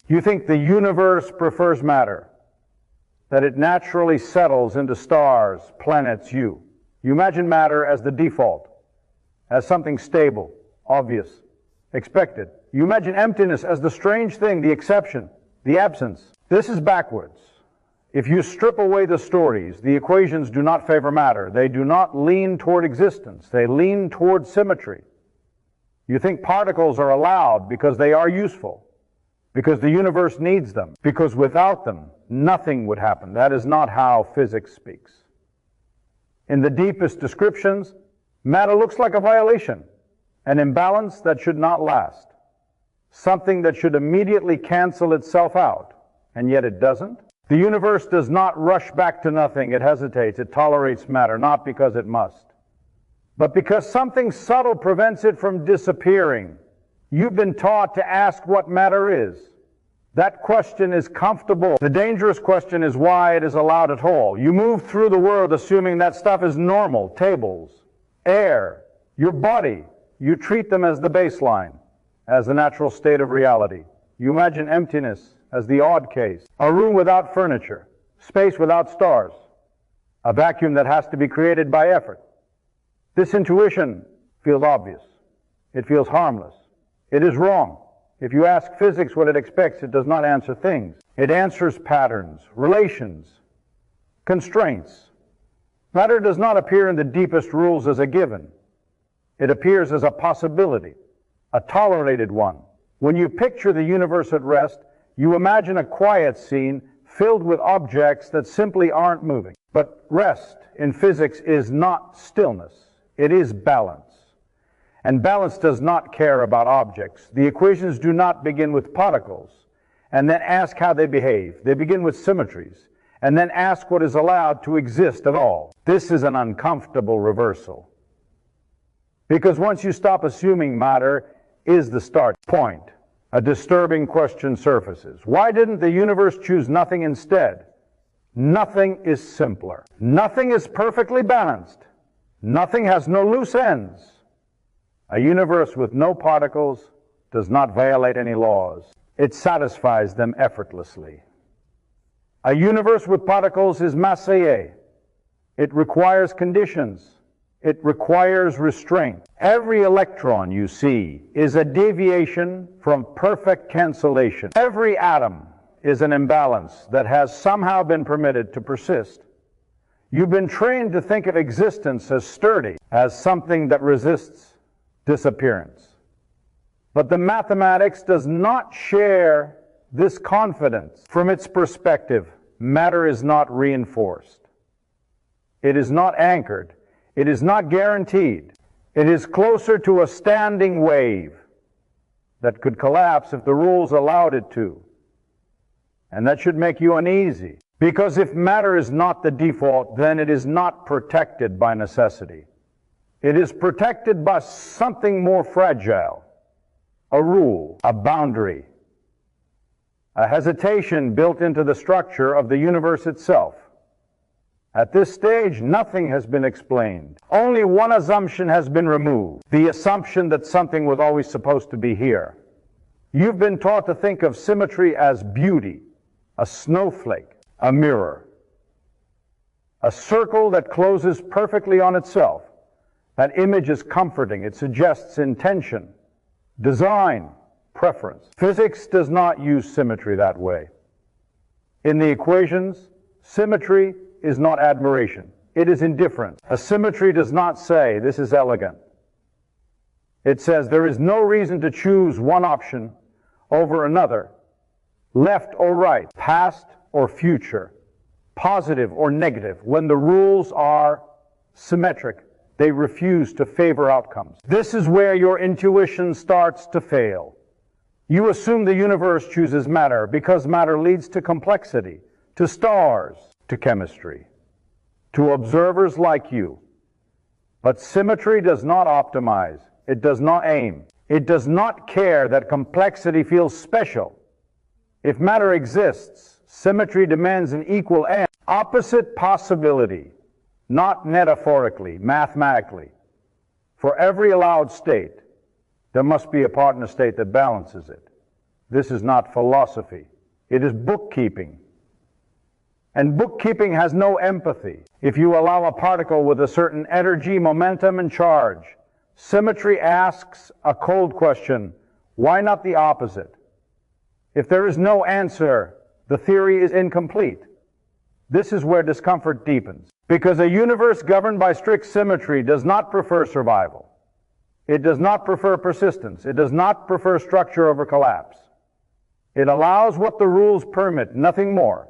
You think the universe prefers matter, that it naturally settles into stars, planets, you. You imagine matter as the default, as something stable, obvious, expected. You imagine emptiness as the strange thing, the exception, the absence. This is backwards. If you strip away the stories, the equations do not favor matter. They do not lean toward existence. They lean toward symmetry. You think particles are allowed because they are useful, because the universe needs them, because without them, nothing would happen. That is not how physics speaks. In the deepest descriptions, matter looks like a violation, an imbalance that should not last, something that should immediately cancel itself out, and yet it doesn't. The universe does not rush back to nothing. It hesitates. It tolerates matter, not because it must, but because something subtle prevents it from disappearing. You've been taught to ask what matter is. That question is comfortable. The dangerous question is why it is allowed at all. You move through the world assuming that stuff is normal. Tables, air, your body. You treat them as the baseline, as the natural state of reality. You imagine emptiness as the odd case. A room without furniture, space without stars, a vacuum that has to be created by effort. This intuition feels obvious. It feels harmless. It is wrong. If you ask physics what it expects, it does not answer things. It answers patterns, relations, constraints. Matter does not appear in the deepest rules as a given. It appears as a possibility, a tolerated one. When you picture the universe at rest, you imagine a quiet scene filled with objects that simply aren't moving. But rest in physics is not stillness. It is balance. And balance does not care about objects. The equations do not begin with particles and then ask how they behave. They begin with symmetries and then ask what is allowed to exist at all. This is an uncomfortable reversal. Because once you stop assuming matter is the start point, a disturbing question surfaces. Why didn't the universe choose nothing instead? Nothing is simpler. Nothing is perfectly balanced. Nothing has no loose ends. A universe with no particles does not violate any laws. It satisfies them effortlessly. A universe with particles is massé. It requires conditions. It requires restraint. Every electron you see is a deviation from perfect cancellation. Every atom is an imbalance that has somehow been permitted to persist. You've been trained to think of existence as sturdy, as something that resists disappearance. But the mathematics does not share this confidence. From its perspective, matter is not reinforced. It is not anchored. It is not guaranteed. It is closer to a standing wave that could collapse if the rules allowed it to. And that should make you uneasy. Because if matter is not the default, then it is not protected by necessity. It is protected by something more fragile, a rule, a boundary, a hesitation built into the structure of the universe itself. At this stage, nothing has been explained. Only one assumption has been removed, the assumption that something was always supposed to be here. You've been taught to think of symmetry as beauty, a snowflake, a mirror, a circle that closes perfectly on itself. That image is comforting. It suggests intention, design, preference. Physics does not use symmetry that way. In the equations, symmetry is not admiration. It is indifference. A symmetry does not say, this is elegant. It says there is no reason to choose one option over another, left or right, past or future, positive or negative. When the rules are symmetric, they refuse to favor outcomes. This is where your intuition starts to fail. You assume the universe chooses matter because matter leads to complexity, to stars, to chemistry, to observers like you. But symmetry does not optimize. It does not aim. It does not care that complexity feels special. If matter exists, symmetry demands an equal and opposite possibility, not metaphorically, mathematically. For every allowed state, there must be a partner state that balances it. This is not philosophy. It is bookkeeping. And bookkeeping has no empathy. If you allow a particle with a certain energy, momentum, and charge, symmetry asks a cold question: why not the opposite? If there is no answer, the theory is incomplete. This is where discomfort deepens. Because a universe governed by strict symmetry does not prefer survival. It does not prefer persistence. It does not prefer structure over collapse. It allows what the rules permit, nothing more.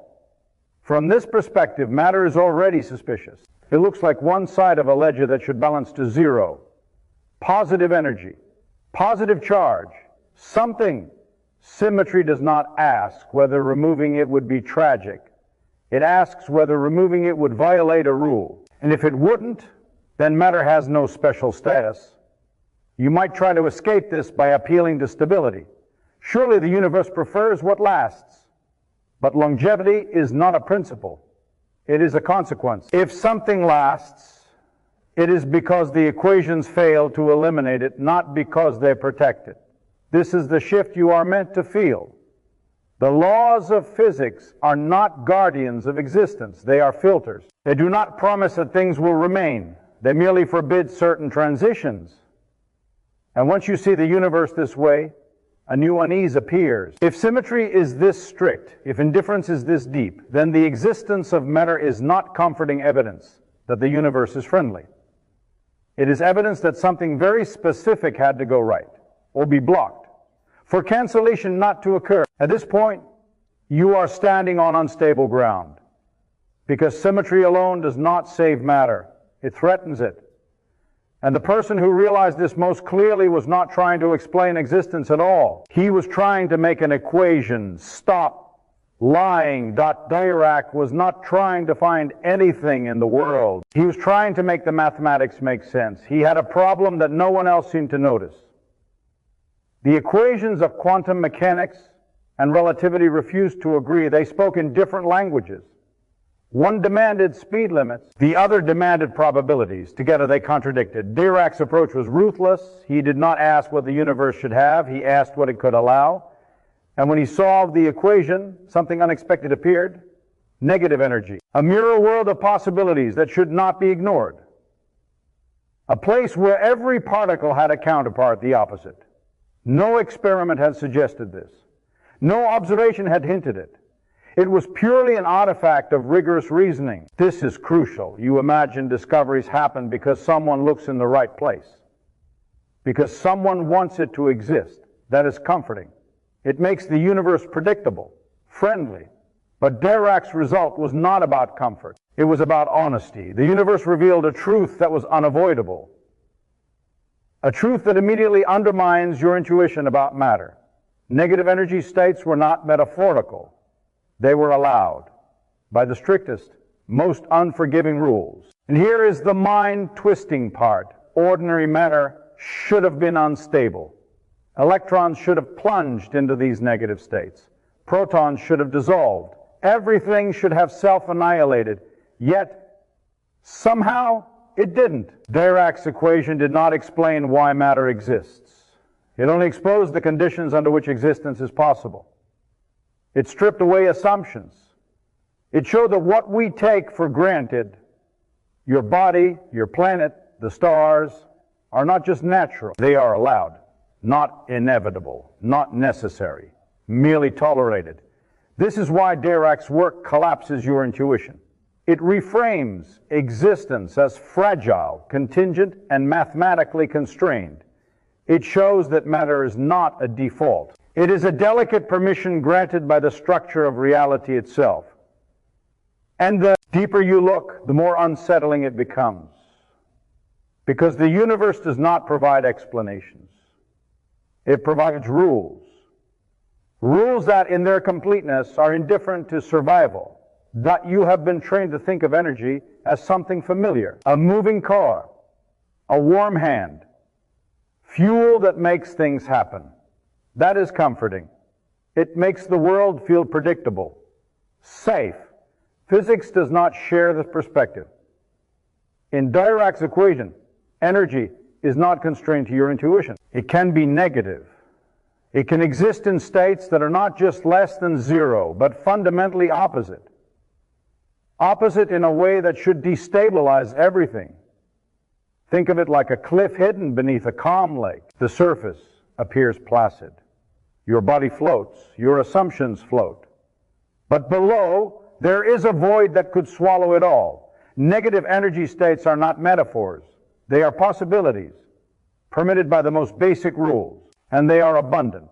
From this perspective, matter is already suspicious. It looks like one side of a ledger that should balance to zero. Positive energy, positive charge, something. Symmetry does not ask whether removing it would be tragic. It asks whether removing it would violate a rule. And if it wouldn't, then matter has no special status. You might try to escape this by appealing to stability. Surely the universe prefers what lasts. But longevity is not a principle. It is a consequence. If something lasts, it is because the equations fail to eliminate it, not because they protect it. This is the shift you are meant to feel. The laws of physics are not guardians of existence. They are filters. They do not promise that things will remain. They merely forbid certain transitions. And once you see the universe this way, a new unease appears. If symmetry is this strict, if indifference is this deep, then the existence of matter is not comforting evidence that the universe is friendly. It is evidence that something very specific had to go right, or be blocked, for cancellation not to occur. At this point, you are standing on unstable ground, because symmetry alone does not save matter. It threatens it. And the person who realized this most clearly was not trying to explain existence at all. He was trying to make an equation. Stop lying. Dirac was not trying to find anything in the world. He was trying to make the mathematics make sense. He had a problem that no one else seemed to notice. The equations of quantum mechanics and relativity refused to agree. They spoke in different languages. One demanded speed limits, the other demanded probabilities. Together they contradicted. Dirac's approach was ruthless. He did not ask what the universe should have, he asked what it could allow. And when he solved the equation, something unexpected appeared: negative energy. A mirror world of possibilities that should not be ignored. A place where every particle had a counterpart, the opposite. No experiment had suggested this. No observation had hinted it. It was purely an artifact of rigorous reasoning. This is crucial. You imagine discoveries happen because someone looks in the right place, because someone wants it to exist. That is comforting. It makes the universe predictable, friendly. But Dirac's result was not about comfort. It was about honesty. The universe revealed a truth that was unavoidable, a truth that immediately undermines your intuition about matter. Negative energy states were not metaphorical. They were allowed by the strictest, most unforgiving rules. And here is the mind-twisting part. Ordinary matter should have been unstable. Electrons should have plunged into these negative states. Protons should have dissolved. Everything should have self-annihilated. Yet, somehow, it didn't. Dirac's equation did not explain why matter exists. It only exposed the conditions under which existence is possible. It stripped away assumptions. It showed that what we take for granted, your body, your planet, the stars, are not just natural. They are allowed, not inevitable, not necessary, merely tolerated. This is why Dirac's work collapses your intuition. It reframes existence as fragile, contingent, and mathematically constrained. It shows that matter is not a default. It is a delicate permission granted by the structure of reality itself. And the deeper you look, the more unsettling it becomes. Because the universe does not provide explanations. It provides rules. Rules that in their completeness are indifferent to survival. That you have been trained to think of energy as something familiar. A moving car, a warm hand, fuel that makes things happen. That is comforting. It makes the world feel predictable, safe. Physics does not share this perspective. In Dirac's equation, energy is not constrained to your intuition. It can be negative. It can exist in states that are not just less than zero, but fundamentally opposite. Opposite in a way that should destabilize everything. Think of it like a cliff hidden beneath a calm lake. The surface appears placid. Your body floats. Your assumptions float. But below, there is a void that could swallow it all. Negative energy states are not metaphors. They are possibilities, permitted by the most basic rules, and they are abundant.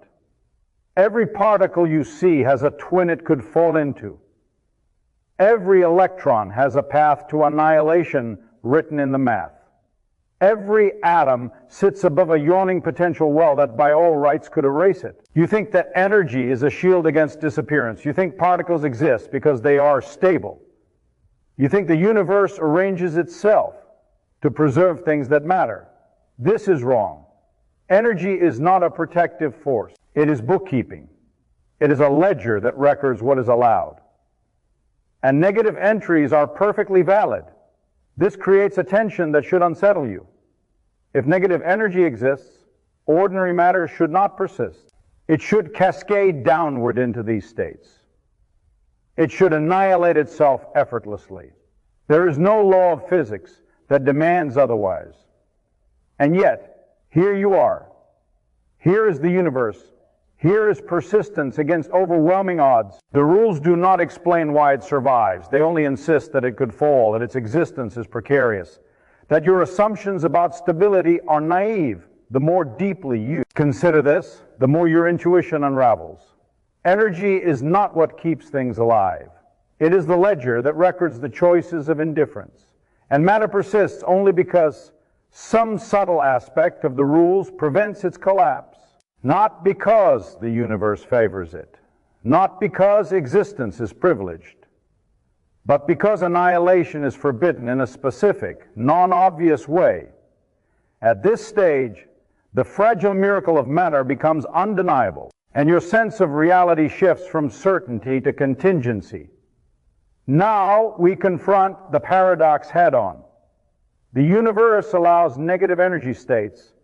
Every particle you see has a twin it could fall into. Every electron has a path to annihilation written in the math. Every atom sits above a yawning potential well that by all rights could erase it. You think that energy is a shield against disappearance. You think particles exist because they are stable. You think the universe arranges itself to preserve things that matter. This is wrong. Energy is not a protective force. It is bookkeeping. It is a ledger that records what is allowed. And negative entries are perfectly valid. This creates a tension that should unsettle you. If negative energy exists, ordinary matter should not persist. It should cascade downward into these states. It should annihilate itself effortlessly. There is no law of physics that demands otherwise. And yet, here you are. Here is the universe. Here is persistence against overwhelming odds. The rules do not explain why it survives. They only insist that it could fall, that its existence is precarious, that your assumptions about stability are naive. The more deeply you consider this, the more your intuition unravels. Energy is not what keeps things alive. It is the ledger that records the choices of indifference. And matter persists only because some subtle aspect of the rules prevents its collapse. Not because the universe favors it, not because existence is privileged, but because annihilation is forbidden in a specific, non-obvious way. At this stage, the fragile miracle of matter becomes undeniable, and your sense of reality shifts from certainty to contingency. Now we confront the paradox head-on. The universe allows negative energy states.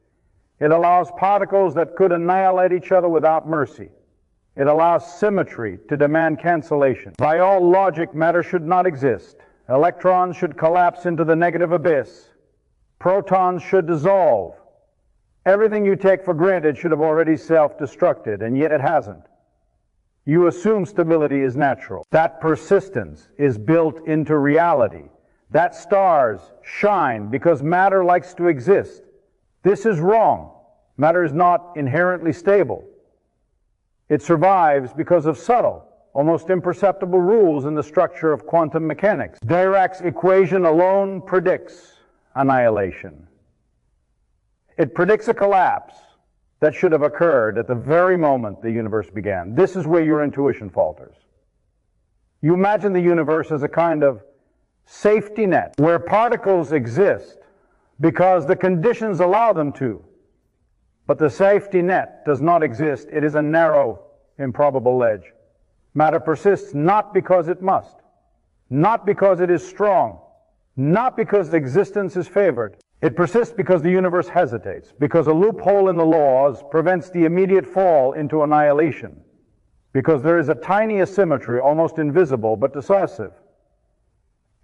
It allows particles that could annihilate each other without mercy. It allows symmetry to demand cancellation. By all logic, matter should not exist. Electrons should collapse into the negative abyss. Protons should dissolve. Everything you take for granted should have already self-destructed, and yet it hasn't. You assume stability is natural. That persistence is built into reality. That stars shine because matter likes to exist. This is wrong. Matter is not inherently stable. It survives because of subtle, almost imperceptible rules in the structure of quantum mechanics. Dirac's equation alone predicts annihilation. It predicts a collapse that should have occurred at the very moment the universe began. This is where your intuition falters. You imagine the universe as a kind of safety net where particles exist because the conditions allow them to. But the safety net does not exist. It is a narrow, improbable ledge. Matter persists not because it must, not because it is strong, not because existence is favored. It persists because the universe hesitates, because a loophole in the laws prevents the immediate fall into annihilation, because there is a tiny asymmetry, almost invisible, but decisive.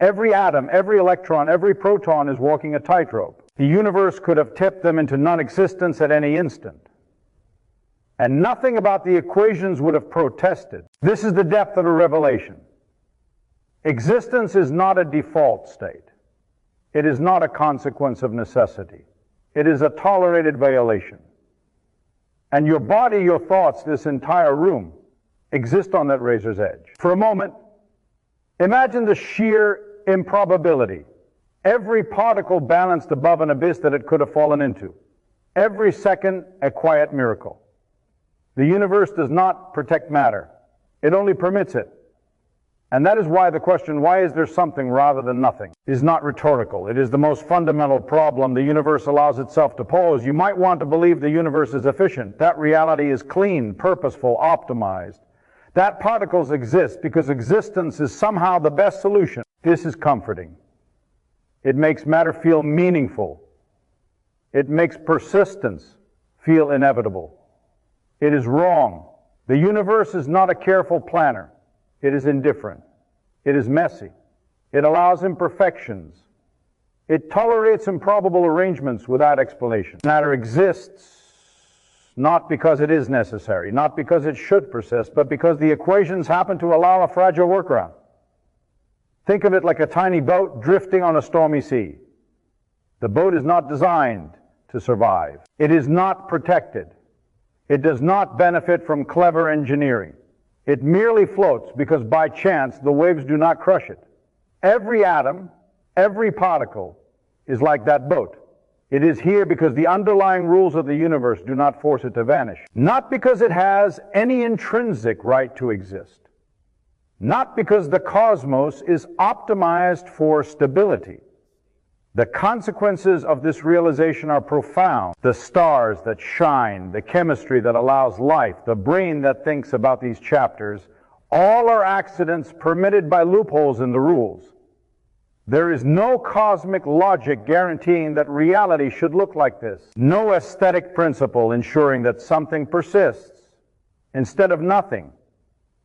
Every atom, every electron, every proton is walking a tightrope. The universe could have tipped them into non-existence at any instant. And nothing about the equations would have protested. This is the depth of a revelation. Existence is not a default state. It is not a consequence of necessity. It is a tolerated violation. And your body, your thoughts, this entire room exist on that razor's edge. For a moment, imagine the sheer improbability. Every particle balanced above an abyss that it could have fallen into. Every second, a quiet miracle. The universe does not protect matter. It only permits it. And that is why the question, why is there something rather than nothing, is not rhetorical. It is the most fundamental problem the universe allows itself to pose. You might want to believe the universe is efficient. That reality is clean, purposeful, optimized. That particles exist because existence is somehow the best solution. This is comforting. It makes matter feel meaningful. It makes persistence feel inevitable. It is wrong. The universe is not a careful planner. It is indifferent. It is messy. It allows imperfections. It tolerates improbable arrangements without explanation. Matter exists not because it is necessary, not because it should persist, but because the equations happen to allow a fragile workaround. Think of it like a tiny boat drifting on a stormy sea. The boat is not designed to survive. It is not protected. It does not benefit from clever engineering. It merely floats because by chance the waves do not crush it. Every atom, every particle is like that boat. It is here because the underlying rules of the universe do not force it to vanish. Not because it has any intrinsic right to exist. Not because the cosmos is optimized for stability. The consequences of this realization are profound. The stars that shine, the chemistry that allows life, the brain that thinks about these chapters, all are accidents permitted by loopholes in the rules. There is no cosmic logic guaranteeing that reality should look like this. No aesthetic principle ensuring that something persists instead of nothing.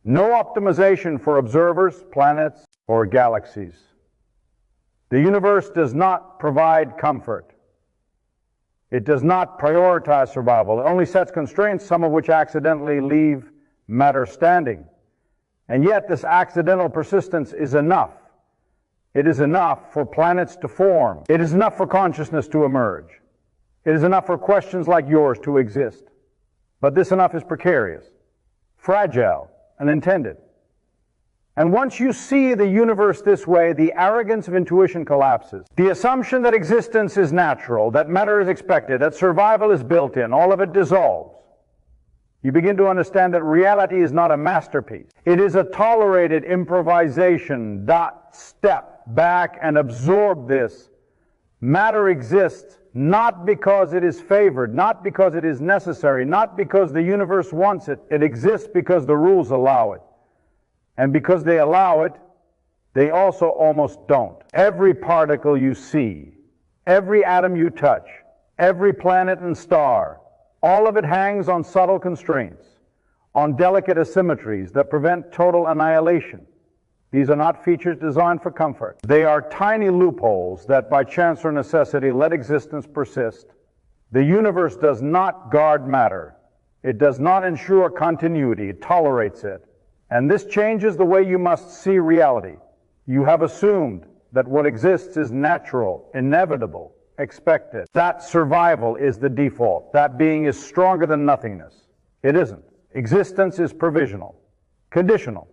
No optimization for observers, planets, or galaxies. The universe does not provide comfort. It does not prioritize survival. It only sets constraints, some of which accidentally leave matter standing. And yet this accidental persistence is enough. It is enough for planets to form. It is enough for consciousness to emerge. It is enough for questions like yours to exist. But this enough is precarious, fragile, and intended. And once you see the universe this way, the arrogance of intuition collapses. The assumption that existence is natural, that matter is expected, that survival is built in, all of it dissolves. You begin to understand that reality is not a masterpiece. It is a tolerated improvisation. Step back and absorb this. Matter exists not because it is favored, not because it is necessary, not because the universe wants it. It exists because the rules allow it. And because they allow it, they also almost don't. Every particle you see, every atom you touch, every planet and star, all of it hangs on subtle constraints, on delicate asymmetries that prevent total annihilation. These are not features designed for comfort. They are tiny loopholes that by chance or necessity let existence persist. The universe does not guard matter. It does not ensure continuity. It tolerates it. And this changes the way you must see reality. You have assumed that what exists is natural, inevitable, expected. That survival is the default. That being is stronger than nothingness. It isn't. Existence is provisional, conditional.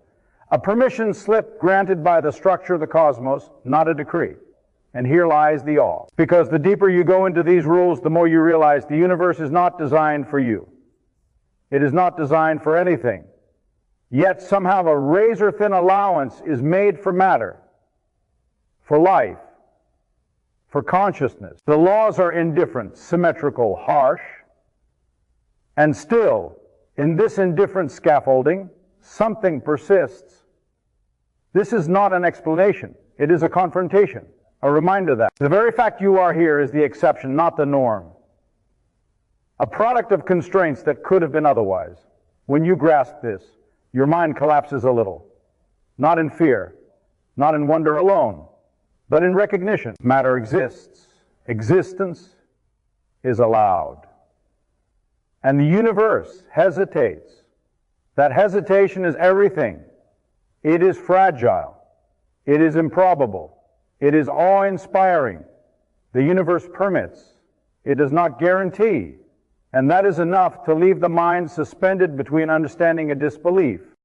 A permission slip granted by the structure of the cosmos, not a decree. And here lies the awe. Because the deeper you go into these rules, the more you realize the universe is not designed for you. It is not designed for anything. Yet somehow a razor-thin allowance is made for matter, for life, for consciousness. The laws are indifferent, symmetrical, harsh, and still, in this indifferent scaffolding, something persists. This is not an explanation. It is a confrontation, a reminder that the very fact you are here is the exception, not the norm. A product of constraints that could have been otherwise. When you grasp this, your mind collapses a little. Not in fear, not in wonder alone, but in recognition. Matter exists. Existence is allowed. And the universe hesitates. That hesitation is everything. It is fragile. It is improbable. It is awe-inspiring. The universe permits. It does not guarantee. And that is enough to leave the mind suspended between understanding and disbelief.